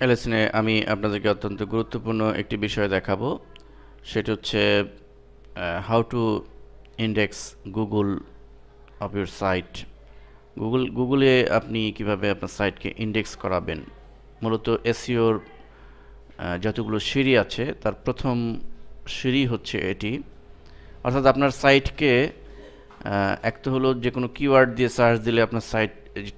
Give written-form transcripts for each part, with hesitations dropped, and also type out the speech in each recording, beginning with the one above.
এই লেসনে আমি আপনাদেরকে অত্যন্ত গুরুত্বপূর্ণ একটি বিষয় দেখাবো। সেটা হচ্ছে how to index Google of your site. গুগলে আপনি কিভাবে আপনার সাইটকে ইন্ডেক্স করাবেন। মূলত এসইওর যতগুলো সিঁড়ি আছে তার প্রথম সিঁড়ি হচ্ছে এটি। অর্থাৎ আপনার সাইটকে এক তো হলো যে কোনো কিওয়ার্ড দিয়ে সার্চ দিলে আপনার সাইট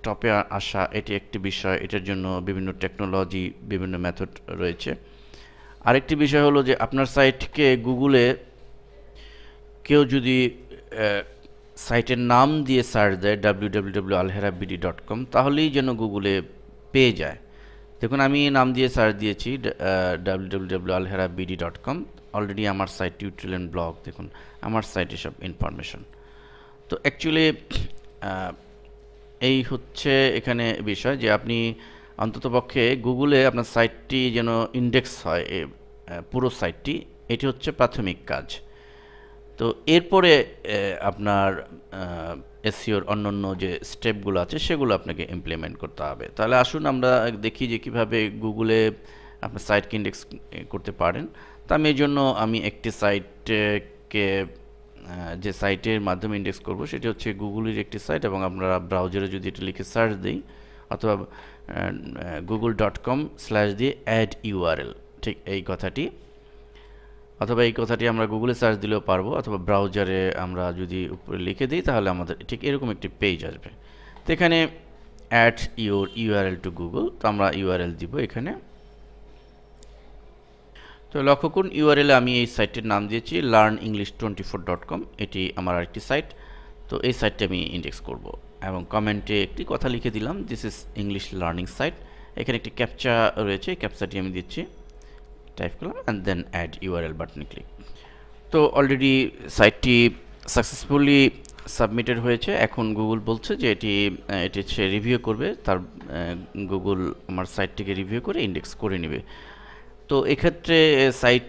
টপে আসা, এটি একটি বিষয়। এটার জন্য বিভিন্ন টেকনোলজি, বিভিন্ন মেথড রয়েছে। আরেকটি বিষয় হলো যে আপনার সাইটকে গুগলে কেউ যদি সাইটের নাম দিয়ে সার্চ দেয় www.alherabd.com, তাহলেই যেন গুগলে পেয়ে যায়। দেখুন, আমি নাম দিয়ে সার্চ দিয়েছি www.alherabd.com। অলরেডি আমার সাইট টিউটোরিয়াল ব্লগ, দেখুন আমার সাইটে সব ইনফরমেশন। তো অ্যাকচুয়ালি এই হচ্ছে এখানে বিষয় যে আপনি অন্ততপক্ষে গুগলে আপনার সাইটটি যেন ইন্ডেক্স হয়, পুরো সাইটটি। এটি হচ্ছে প্রাথমিক কাজ। তো এরপরে আপনার এসইওর অন্যান্য যে স্টেপগুলো আছে সেগুলো আপনাকে ইমপ্লিমেন্ট করতে হবে। তাহলে আসুন আমরা দেখি যে কিভাবে গুগলে আপনার সাইটকে ইন্ডেক্স করতে পারেন। তা আমি এই জন্য আমি একটি সাইটকে যে সাইটের মাধ্যমে ইন্ডেক্স করব সেটি হচ্ছে গুগলের একটি সাইট, এবং আমরা ব্রাউজারে যদি এটা লিখে সার্চ দিই অথবা google.com/ দিয়ে অ্যাড ইউআরএল, ঠিক এই কথাটি, অথবা এই কথাটি আমরা গুগলে সার্চ দিলেও পারবো, অথবা ব্রাউজারে আমরা যদি উপরে লিখে দিই তাহলে আমাদের ঠিক এরকম একটি পেজ আসবে। তো এখানে add your URL to Google, তো আমরা ইউআরএল দিব এখানে। তো লক্ষ্য করুন ইউআরএল আমি এই সাইটের নাম দিয়েছি learnenglish24.com। এটি আমার আরেকটি সাইট। তো এই সাইটটা আমি ইন্ডেক্স করব, এবং কমেন্টে একটি কথা লিখে দিলাম, this is English learning site. এখানে একটি ক্যাপচা রয়েছে, ক্যাপচাটি আমি দিচ্ছি, টাইপ করলাম অ্যান্ড দেন অ্যাড ইউআরএল বাটনে ক্লিক। তো অলরেডি সাইটটি সাকসেসফুলি সাবমিটেড হয়েছে। এখন গুগল বলছে যে এটি সে রিভিউ করবে, তার গুগল আমার সাইটটিকে রিভিউ করে ইন্ডেক্স করে নেবে। তো এক্ষেত্রে সাইট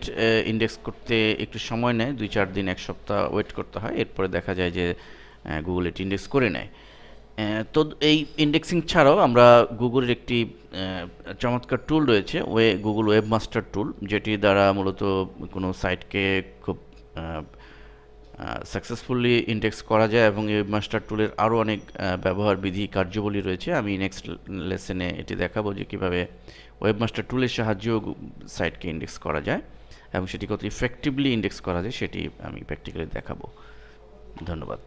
ইন্ডেক্স করতে একটু সময় নেয়, 2-4 দিন, 1 সপ্তাহ ওয়েট করতে হয়। এরপরে দেখা যায় যে গুগল এটি ইন্ডেক্স করে নেয়। তো এই ইন্ডেক্সিং ছাড়াও আমরা গুগলের একটি চমৎকার টুল রয়েছে, গুগল ওয়েবমাস্টার টুল, যেটি দ্বারা মূলত কোনো সাইটকে খুব সাকসেসফুলি ইন্ডেক্স করা যায়, এবং এই ওয়েবমাস্টার টুলের আরও অনেক ব্যবহার বিধি কার্যাবলী রয়েছে। আমি নেক্সট লেসনে এটি দেখাবো যে কীভাবে ওয়েবমাস্টার টুলের সাহায্যেও সাইটকে ইন্ডেক্স করা যায়, এবং সেটি কত ইফেক্টিভলি ইন্ডেক্স করা যায় সেটি আমি প্র্যাকটিক্যালি দেখাবো। ধন্যবাদ।